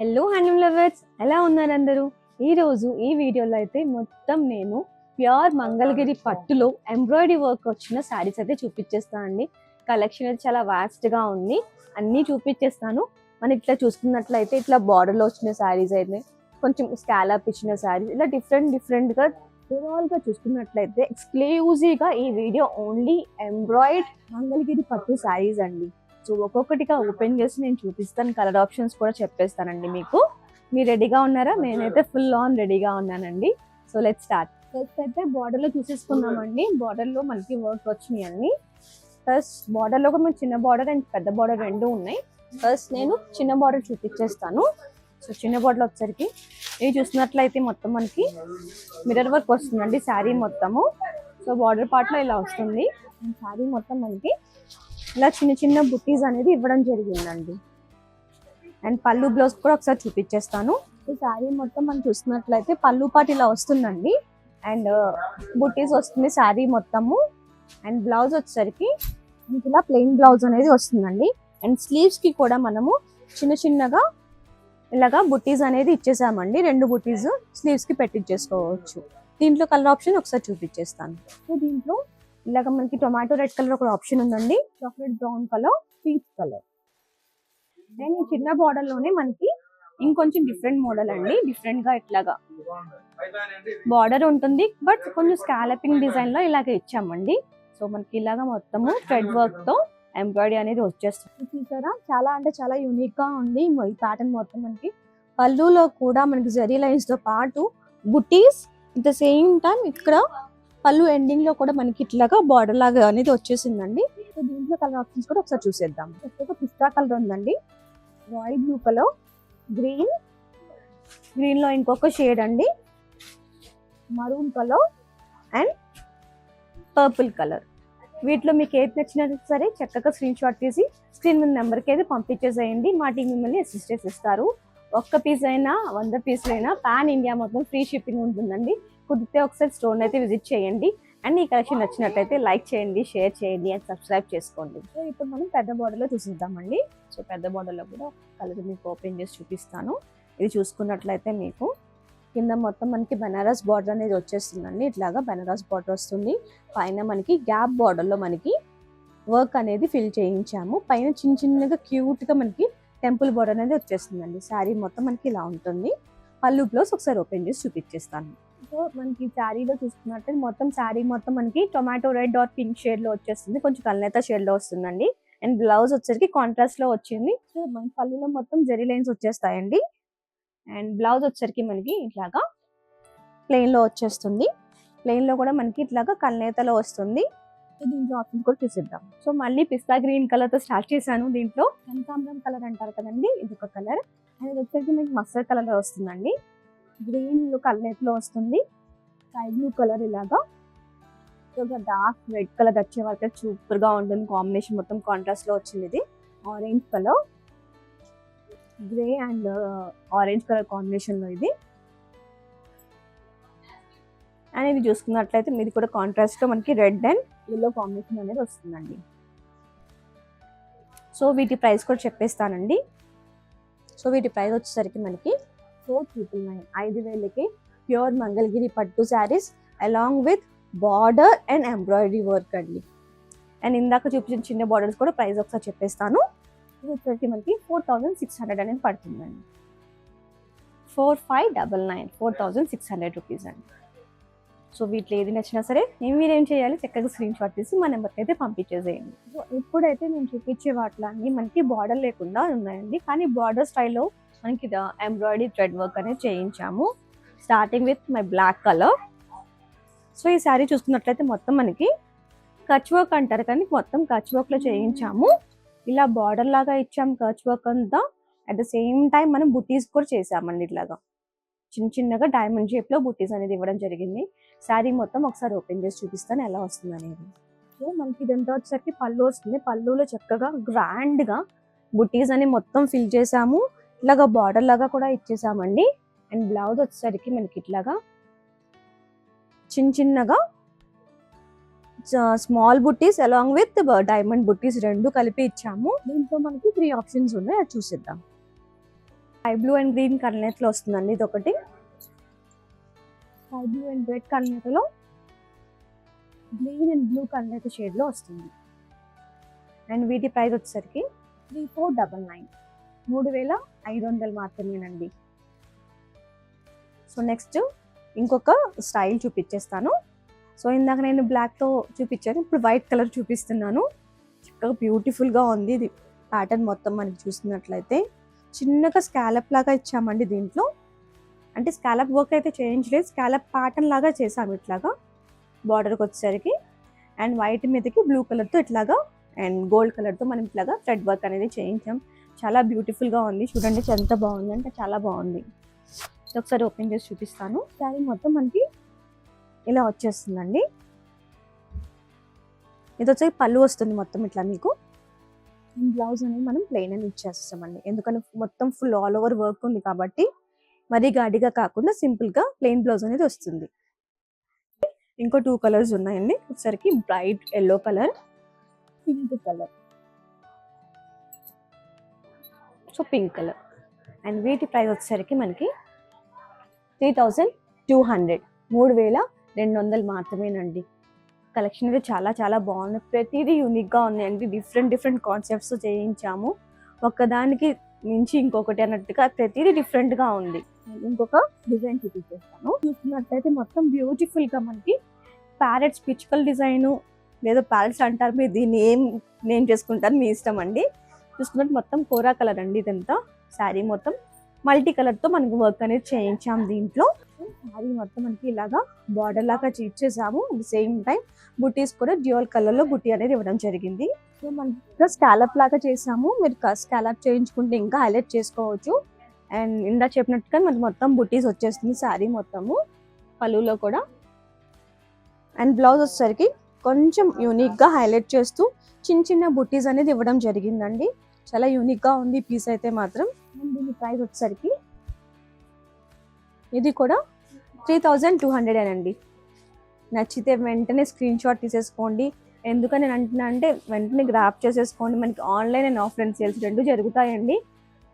Hello handloom lovers, ఎలా ఉన్నారు అందరూ? ఈరోజు ఈ వీడియోలో అయితే మొత్తం నేను ప్యూర్ మంగళగిరి పట్టులో ఎంబ్రాయిడరీ వర్క్ వచ్చిన శారీస్ అయితే చూపించేస్తానండి. కలెక్షన్ అయితే చాలా వాస్ట్గా ఉంది, అన్నీ చూపించేస్తాను. మనం ఇట్లా చూసుకున్నట్లయితే ఇట్లా బార్డర్లో వచ్చిన శారీస్ అయితే, కొంచెం స్కాలప్ ఇచ్చిన శారీస్, ఇలా డిఫరెంట్గా ఓవరాల్గా చూసుకున్నట్లయితే ఎక్స్క్లూజివ్గా ఈ వీడియో ఓన్లీ ఎంబ్రాయిడ్ మంగళగిరి పట్టు శారీస్ అండి. సో ఒక్కొక్కటిగా ఓపెన్ చేసి నేను చూపిస్తాను, కలర్ ఆప్షన్స్ కూడా చెప్పేస్తానండి మీకు. మీరు రెడీగా ఉన్నారా? నేనైతే ఫుల్ ఆన్ రెడీగా ఉన్నానండి. So let's start. ఫస్ట్ అయితే బార్డర్లో చూసేసుకున్నామండి. బార్డర్లో మనకి వర్క్ వచ్చినాయి అన్ని. ఫస్ట్ బార్డర్లో కూడా చిన్న బార్డర్ అండ్ పెద్ద బార్డర్ రెండు ఉన్నాయి. ఫస్ట్ నేను చిన్న బార్డర్ చూపించేస్తాను. సో చిన్న బార్డర్ వచ్చేసరికి ఇవి చూసినట్లయితే మొత్తం మనకి మిర్రర్ వర్క్ వస్తుందండి శారీ మొత్తము. సో బార్డర్ పార్ట్లో ఇలా వస్తుంది. శారీ మొత్తం మనకి ఇలా చిన్న బుట్టీస్ అనేది ఇవ్వడం జరిగిందండి. అండ్ పళ్ళు బ్లౌజ్ కూడా ఒకసారి చూపించేస్తాను. ఈ శారీ మొత్తం మనం చూస్తున్నట్లయితే పళ్ళు పాటు ఇలా వస్తుందండి. అండ్ బుట్టీస్ వస్తుంది శారీ మొత్తము. అండ్ బ్లౌజ్ వచ్చేసరికి మనకి ఇలా ప్లెయిన్ బ్లౌజ్ అనేది వస్తుందండి. అండ్ స్లీవ్స్ కి కూడా మనము చిన్నగా ఇలాగా బుట్టీస్ అనేది ఇచ్చేసామండి. రెండు బుట్టీస్ స్లీవ్స్ కి పెట్టించేసుకోవచ్చు. దీంట్లో కలర్ ఆప్షన్ ఒకసారి చూపించేస్తాను. సో దీంట్లో ఇలాగ మనకి టొమాటో రెడ్ కలర్ ఒక ఆప్షన్ ఉందండి, chocolate brown colour, peach colour. And ఈ చిన్న బార్డర్ లోనే మనకి ఇంకొంచెం డిఫరెంట్ మోడల్ అండి. డిఫరెంట్ గా ఇట్లాగా బార్డర్ ఉంటుంది, బట్ కొంచెం స్కాలపింగ్ డిజైన్ లో ఇలాగ ఇచ్చామండి. సో మనకి ఇలాగ మొత్తము థ్రెడ్ వర్క్ తో ఎంబ్రాయిడరీ అనేది వచ్చేస్తుంది. చూసారా, చాలా అంటే చాలా యూనిక్ గా ఉంది ఈ ప్యాటర్న్ మొత్తం. మనకి పళ్ళులో కూడా మనకి జరీ లైన్స్ తో పాటు బుటీస్, అట్ ద సేమ్ టైం ఇక్కడ పళ్ళు ఎండింగ్ లో కూడా మనకి ఇట్లాగా బార్డర్ లాగా అనేది వచ్చేసిందండి. సో దీంట్లో కలర్ ఆప్షన్స్ కూడా ఒకసారి చూసేద్దాం. ఒక పిస్తా కలర్ ఉందండి, రాయల్ బ్లూ కలర్, గ్రీన్ లో ఇంకొక షేడ్ అండి, maroon colour and purple colour. వీటిలో మీకు ఏది నచ్చినా సరే చక్కగా స్క్రీన్ షాట్ తీసి స్క్రీన్ మీద నెంబర్కి అయితే పంపించేసేయండి. మా టీం మిమ్మల్ని అసిస్టెన్స్ ఇస్తారు. ఒక్క పీస్ అయినా 100 పీసులు అయినా పాన్ ఇండియా మొత్తం ఫ్రీ షిప్పింగ్ ఉంటుందండి. కుదిరితే ఒకసారి స్టోర్ అయితే విజిట్ చేయండి. అండ్ ఈ కలెక్షన్ నచ్చినట్లయితే లైక్ చేయండి, షేర్ చేయండి అండ్ సబ్స్క్రైబ్ చేసుకోండి. సో ఇప్పుడు మనం పెద్ద బార్డర్లో చూసిద్దామండి. సో పెద్ద బార్డర్లో కూడా కలర్ మీకు ఓపెన్ చేసి చూపిస్తాను. ఇది చూసుకున్నట్లయితే మీకు కింద మొత్తం మనకి బనారస్ బార్డర్ అనేది వచ్చేస్తుందండి. ఇట్లాగా బనారస్ బార్డర్ వస్తుంది. పైన మనకి గ్యాప్ బార్డర్లో మనకి వర్క్ అనేది ఫిల్ చేయించాము. పైన చిన్నగా క్యూట్గా మనకి టెంపుల్ బార్డర్ అనేది వచ్చేస్తుందండి. శారీ మొత్తం మనకి ఇలా ఉంటుంది. పళ్ళు బ్లౌజ్ ఒకసారి ఓపెన్ చేసి చూపించేస్తాను. సో మనకి శారీలో చూసుకున్నట్టు మొత్తం శారీ మొత్తం మనకి tomato red or pink shade లో వచ్చేస్తుంది, కొంచెం కల్నేత షేడ్ లో వస్తుందండి. అండ్ బ్లౌజ్ వచ్చేసరికి కాంట్రాస్ట్ లో వచ్చింది. సో మన పళ్ళులో మొత్తం జెరీ లైన్స్ వచ్చేస్తాయండి. అండ్ బ్లౌజ్ వచ్చేసరికి మనకి ఇట్లాగా ప్లెయిన్ లో వచ్చేస్తుంది. ప్లెయిన్ లో కూడా మనకి ఇట్లాగా కల్నేతలో వస్తుంది. సో దీంట్లో ఆప్షన్ కూడా చూసిద్దాం. సో మళ్ళీ పిస్తా గ్రీన్ కలర్ తో స్టార్ట్ చేశాను. దీంట్లో కనకాంబరం కలర్ అంటారు కదండి, ఇది ఒక కలర్. అండ్ ఇది వచ్చేసరికి మీకు మస్టర్డ్ కలర్ లో వస్తుందండి. గ్రీన్ కల్నేతలో వస్తుంది. స్కై బ్లూ కలర్ ఇలాగా డార్క్ రెడ్ కలర్ వచ్చే వరకు సూపర్ గా ఉంటుంది. కాంబినేషన్ మొత్తం కాంట్రాస్ట్ లో వచ్చింది. ఇది orange colour, grey and orange colour combination లో ఇది. అండ్ ఇది చూసుకున్నట్లయితే మీది కూడా కాంట్రాస్ట్ లో మనకి రెడ్ అండ్ ఎల్లో కాంబినేషన్ అనేది వస్తుందండి. సో వీటి ప్రైస్ కూడా చెప్పేస్తానండి. సో వీటి ప్రైస్ వచ్చేసరికి మనకి 4,999, 5,000కి ప్యూర్ మంగళగిరి పట్టు saris along with border and embroidery work అండి. అండ్ ఇందాక చూపించిన చిన్న బార్డర్స్ కూడా ప్రైస్ ఒకసారి చెప్పేస్తాను. ఇది వచ్చేసరికి మనకి 4,600 అనేది పడుతుందండి. 4,599, 4,600 రూపీస్ అండి. సో వీటిలో ఏది నచ్చినా సరే మీరేం చేయాలి, చక్కగా స్క్రీన్ షాట్ తీసి మా నెంబర్కి అయితే పంపించేసేయండి. సో ఇప్పుడైతే నేను చూపించే వాటిలో అన్ని మనకి బార్డర్ లేకుండా ఉన్నాయండి, కానీ బార్డర్ స్టైల్లో మనకి ఎంబ్రాయిడరీ థ్రెడ్ వర్క్ అనేది చేయించాము. Starting with my black colour. So ఈ శారీ చూసుకున్నట్లయితే మొత్తం మనకి కచ్ వర్క్ అంటారు, కానీ మొత్తం కచ్ వర్క్ లో చేయించాము. ఇలా బార్డర్ లాగా ఇచ్చాము కచ్ వర్క్ అంతా. అట్ ద సేమ్ టైం మనం బుటీస్ కూడా చేసామండి. ఇట్లాగా చిన్నగా డైమండ్ షేప్ లో బుటీస్ అనేది ఇవ్వడం జరిగింది. శారీ మొత్తం ఒకసారి ఓపెన్ చేసి చూపిస్తాను ఎలా వస్తుంది అనేది. సో మనకి ఇదంతా వచ్చేసరికి పళ్ళు వస్తుంది. పళ్ళులో చక్కగా గ్రాండ్ గా బుటీస్ అని మొత్తం ఫిల్ చేసాము. ఇలాగా బార్డర్ లాగా కూడా ఇచ్చేసామండి. అండ్ బ్లౌజ్ వచ్చేసరికి మనకి ఇట్లాగా చిన్నగా small buttis along with diamond buttis రెండు కలిపి ఇచ్చాము. దీంట్లో మనకి 3 ఆప్షన్స్ ఉన్నాయి, అది చూసిద్దాం. స్కై బ్లూ అండ్ గ్రీన్ కలనేతలో వస్తుందండి. ఇది ఒకటి స్కై బ్లూ అండ్ రెడ్ కలనేతలో గ్రీన్ అండ్ బ్లూ కలనేత షేడ్లో వస్తుంది. అండ్ వీటి ప్రైస్ వచ్చేసరికి 3499, 3500 మాత్రమేనండి. సో నెక్స్ట్ ఇంకొక స్టైల్ చూపించేస్తాను. సో ఇందాక నేను బ్లాక్తో చూపించాను, ఇప్పుడు వైట్ కలర్ చూపిస్తున్నాను. చక్కగా బ్యూటిఫుల్గా ఉంది ఇది. ప్యాటర్న్ మొత్తం మనకి చూసినట్లయితే చిన్నగా స్కాలప్ లాగా ఇచ్చామండి దీంట్లో. అంటే స్కాలప్ వర్క్ అయితే చేయించలేదు, స్కాలప్ ప్యాటర్న్ లాగా చేసాము ఇట్లాగా బార్డర్కి వచ్చేసరికి. అండ్ వైట్ మీదకి బ్లూ కలర్తో ఇట్లాగా అండ్ గోల్డ్ కలర్తో మనం ఇట్లాగా థ్రెడ్ వర్క్ అనేది చేయించాం. చాలా బ్యూటిఫుల్గా ఉంది. చూడండి ఎంత బాగుంది అంటే చాలా బాగుంది. ఒకసారి ఓపెన్ చేసి చూపిస్తాను. శారీ మొత్తం మనకి ఇలా వచ్చేస్తుందండి. ఇది వచ్చి పళ్ళు వస్తుంది మొత్తం ఇట్లా మీకు. బ్లౌజ్ అనేది మనం ప్లెయిన్ అని ఇచ్చేస్తామండి, ఎందుకంటే మొత్తం ఫుల్ ఆల్ ఓవర్ వర్క్ ఉంది కాబట్టి మరీ గాడిగా కాకుండా సింపుల్గా ప్లెయిన్ బ్లౌజ్ అనేది వస్తుంది. ఇంకో 2 కలర్స్ ఉన్నాయండి. ఒకసారికి bright yellow colour, pink colour, so pink colour. And వీటి ప్రైస్ వచ్చేసరికి మనకి 3200, 3200 మాత్రమేనండి. కలెక్షన్ అయితే చాలా చాలా బాగుంది. ప్రతిదీ యూనిక్గా ఉన్నాయండి. డిఫరెంట్ కాన్సెప్ట్స్ చేయించాము. ఒక్కదానికి నుంచి ఇంకొకటి అన్నట్టుగా ప్రతిదీ డిఫరెంట్గా ఉంది. ఇంకొక డిజైన్ చూపించేస్తాను. చూస్తున్నట్లయితే మొత్తం బ్యూటిఫుల్గా మనకి ప్యారెట్స్, పిచ్చుకల్ డిజైను, లేదా ప్యారెట్స్ అంటారు, మీరు దీన్ని ఏం నేమ్ చేసుకుంటారు మీ ఇష్టం అండి. చూసుకున్నట్టు మొత్తం కోరా కలర్ అండి. ఇదంతా శారీ మొత్తం మల్టీ కలర్తో మనకి వర్క్ అనేది చేయించాం దీంట్లో. శారీ మొత్తం మనకి ఇలాగా బార్డర్ లాగా ఇచ్చేసాము. అట్ ది సేమ్ టైం బుటీస్ కూడా డ్యూయల్ కలర్లో బుటీ అనేది ఇవ్వడం జరిగింది. సో మనకి స్కాలప్ లాగా చేసాము. మీరు స్కాలప్ చేయించుకుంటే ఇంకా హైలైట్ చేసుకోవచ్చు. అండ్ ఇందా చెప్పినట్టుగా మనకి మొత్తం బుటీస్ వచ్చేస్తుంది శారీ మొత్తము, పళ్ళులో కూడా. అండ్ బ్లౌజ్ వచ్చేసరికి కొంచెం యూనిక్గా హైలైట్ చేస్తూ చిన్న బుటీస్ అనేది ఇవ్వడం జరిగిందండి. చాలా యూనిక్గా ఉంది పీస్ అయితే మాత్రం. అండ్ దీని ప్రైస్ వచ్చేసరికి ఇది కూడా 3200 అండి. నచ్చితే వెంటనే స్క్రీన్ షాట్ తీసేసుకోండి. ఎందుకని నేను అంటున్నా అంటే వెంటనే గ్రాప్ చేసేసుకోండి. మనకి ఆన్లైన్ అండ్ ఆఫ్లైన్ సేల్స్ రెండు జరుగుతాయండి.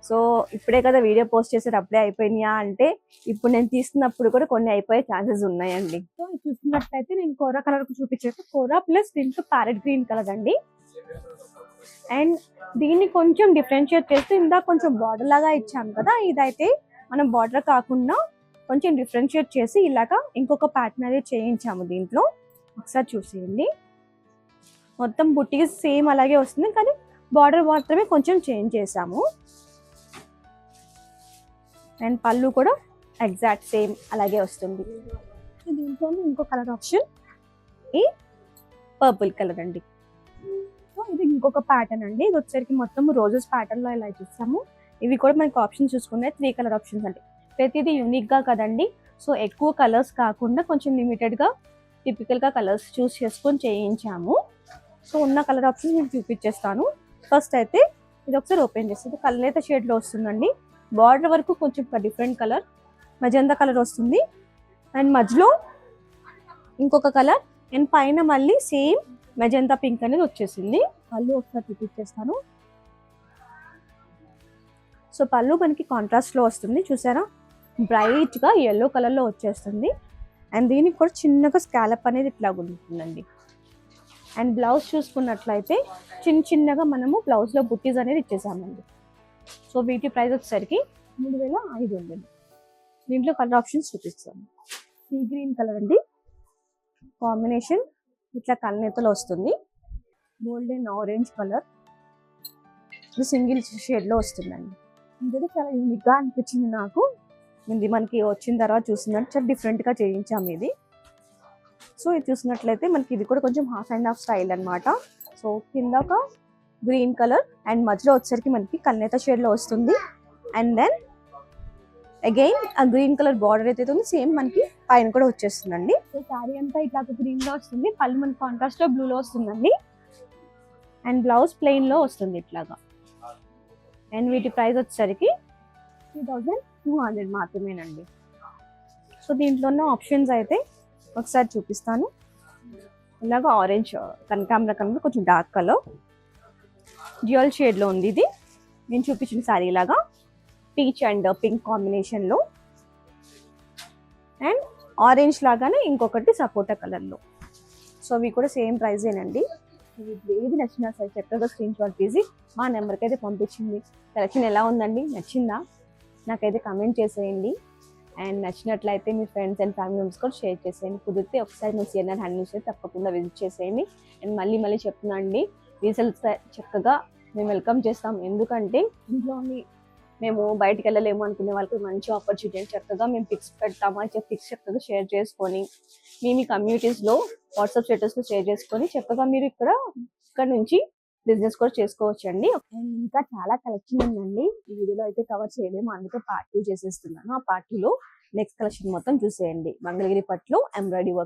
సో ఇప్పుడే కదా వీడియో పోస్ట్ చేసేది అప్పుడే అయిపోయినాయా అంటే ఇప్పుడు నేను తీస్తున్నప్పుడు కూడా కొన్ని అయిపోయే ఛాన్సెస్ ఉన్నాయండి. సో చూస్తున్నట్లయితే నేను కోరా కలర్ చూపించాను. కోరా ప్లస్ దీంట్లో ప్యారెట్ గ్రీన్ కలర్ అండి. అండ్ దీన్ని కొంచెం డిఫరెన్షియేట్ చేస్తే ఇందాక కొంచెం బార్డర్ లాగా ఇచ్చాను కదా, ఇదైతే మనం బార్డర్ కాకుండా కొంచెం డిఫరెన్షియేట్ చేసి ఇలాగా ఇంకొక ప్యాటర్న్ అనేది చేయించాము దీంట్లో. ఒకసారి చూసేయండి. మొత్తం బుట్టీస్ సేమ్ అలాగే వస్తుంది, కానీ బార్డర్ మాత్రమే కొంచెం చేంజ్ చేసాము. అండ్ పళ్ళు కూడా ఎగ్జాక్ట్ సేమ్ అలాగే వస్తుంది. దీంట్లో ఇంకో కలర్ ఆప్షన్ ఈ పర్పుల్ కలర్ అండి. సో ఇది ఇంకొక ప్యాటర్న్ అండి. ఇది వచ్చేసరికి మొత్తం రోజెస్ ప్యాటర్న్లో ఇలా చూస్తాము. ఇవి కూడా మనకి ఆప్షన్ చూసుకునే 3 కలర్ ఆప్షన్స్ అండి. ప్రతిదీ యూనిక్గా కదండి. సో ఎక్కువ కలర్స్ కాకుండా కొంచెం లిమిటెడ్గా టిపికల్గా కలర్స్ చూస్ చేసుకొని చేయించాము. సో ఉన్న కలర్ ఆప్షన్ నేను చూపించేస్తాను. ఫస్ట్ అయితే ఇది ఒకసారి ఓపెన్ చేస్తుంది. కలనేత షేడ్లో వస్తుందండి. బార్డర్ వరకు కొంచెం డిఫరెంట్ కలర్ మజంతా కలర్ వస్తుంది. అండ్ మధ్యలో ఇంకొక కలర్ అండ్ పైన మళ్ళీ సేమ్ మెజంతా పింక్ అనేది వచ్చేసింది. పళ్ళు ఒకసారి చూపించేస్తాను. సో పళ్ళు మనకి కాంట్రాస్ట్లో వస్తుంది, చూసారా, బ్రైట్గా ఎల్లో కలర్లో వచ్చేస్తుంది. అండ్ దీనికి కూడా చిన్నగా స్కాలప్ అనేది ఇట్లా ఉంటుందండి. అండ్ బ్లౌజ్ చూసుకున్నట్లయితే చిన్నగా మనము బ్లౌజ్లో బుట్టీస్ అనేది ఇచ్చేసామండి. సో వీటి ప్రైస్ వచ్చేసరికి 3500. దీంట్లో కలర్ ఆప్షన్స్ చూపిస్తాను. సీ గ్రీన్ కలర్ అండి, కాంబినేషన్ ఇట్లా కలనేతలో వస్తుంది. గోల్డెన్ ఆరెంజ్ కలర్, ఇది సింగిల్ షేడ్లో వస్తుందండి. ఇది చాలా యూనిక్గా అనిపించింది నాకు. ఇది మనకి వచ్చిన తర్వాత చూస్తున్నట్టు చాలా డిఫరెంట్గా చేయించాము ఇది. సో ఇది చూసినట్లయితే మనకి ఇది కూడా కొంచెం హాఫ్ అండ్ హాఫ్ స్టైల్ అనమాట. సో కింద ఒక గ్రీన్ కలర్ అండ్ మధ్యలో వచ్చేసరికి మనకి కల్నేత షేడ్లో వస్తుంది. అండ్ దెన్ అగైన్ ఆ గ్రీన్ కలర్ బార్డర్ అయితే ఉంది సేమ్ మనకి పైన కూడా వచ్చేస్తుందండి. సో శారీ అంతా ఇట్లా గ్రీన్లో వస్తుంది. పళ్ళు మనకి కాంట్రాస్ట్లో బ్లూలో వస్తుందండి. అండ్ బ్లౌజ్ ప్లెయిన్లో వస్తుంది ఇట్లాగా. అండ్ వీటి ప్రైస్ వచ్చేసరికి 3200 మాత్రమేనండి. సో దీంట్లో ఉన్న ఆప్షన్స్ అయితే ఒకసారి చూపిస్తాను. ఇలాగ ఆరెంజ్ కనకాంబర కలర్, కొంచెం డార్క్ కలర్, డ్యూయల్ షేడ్లో ఉంది ఇది నేను చూపించిన శారీ లాగా. పీచ్ అండ్ పింక్ కాంబినేషన్లో, అండ్ ఆరెంజ్ లాగానే ఇంకొకటి సపోటా కలర్లో. సో అవి కూడా సేమ్ ప్రైజేనండి. ఏది నచ్చినా సరే చక్కగా స్క్రీన్ షాట్ తీసి మా నెంబర్కి అయితే పంపించింది. కలెక్షన్ ఎలా ఉందండి, నచ్చిందా నాకైతే కమెంట్ చేసేయండి. అండ్ నచ్చినట్లయితే మీ ఫ్రెండ్స్ అండ్ ఫ్యామిలీ మెంబర్స్ కూడా షేర్ చేసేయండి. కుదిరితే ఒకసారి మీ సిఎన్ఆర్ హ్యాండ్లూమ్స్ అయితే తప్పకుండా విజిట్ చేసేయండి. అండ్ మళ్ళీ చెప్తున్నా అండి, రీసేల్స్ చక్కగా మేము వెల్కమ్ చేస్తాం. ఎందుకంటే ఇంట్లోని మేము బయటికి వెళ్ళలేము అనుకునే వాళ్ళకి మంచి ఆపర్చునిటీ అని చక్కగా మేము పిక్స్ పెడతాము. అయితే పిక్స్ చక్కగా షేర్ చేసుకొని మీ కమ్యూనిటీస్లో వాట్సాప్ స్టేటస్లో షేర్ చేసుకొని చక్కగా మీరు ఇక్కడ నుంచి బిజినెస్ కూడా చేసుకోవచ్చండి. అండ్ ఇంకా చాలా కలెక్షన్ ఉందండి, ఈ వీడియోలో అయితే కవర్ చేయలేము, అందుకే పార్ట్ 2 చేసేస్తున్నాను. ఆ పార్ట్ 2లో నెక్స్ట్ కలెక్షన్ మొత్తం చూసేయండి. మంగళగిరి పట్టులో ఎంబ్రాయిడరీ వర్క్